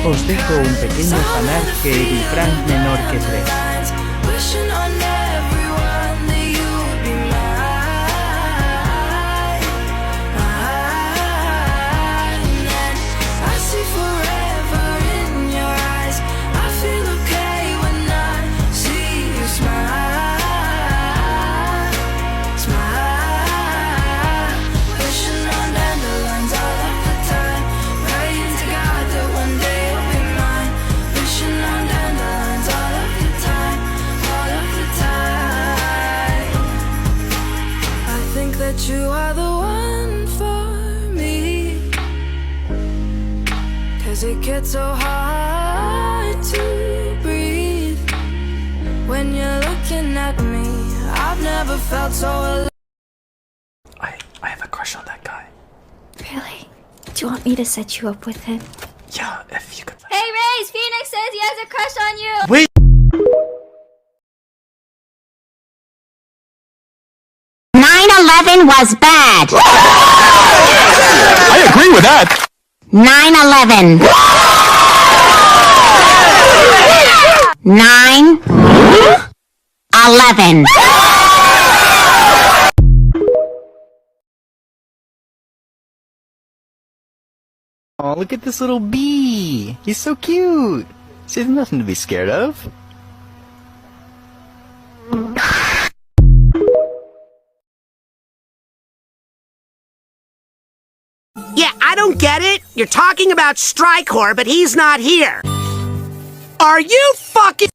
os dejo un pequeño fanart que Edifran menor que 3. You are the one for me, 'cause it gets so hard to breathe when you're looking at me. I've never felt so alive. I have a crush on that guy. Really? Do you want me to set you up with him? Yeah, if you could. Hey Raze, Phoenix says he has a crush on you! Wait! Was bad. I agree with that. 9/11. 9/11. Oh, look at this little bee. He's so cute. See, there's nothing to be scared of. Yeah, I don't get it. You're talking about Strykor, but he's not here. Are you fucking...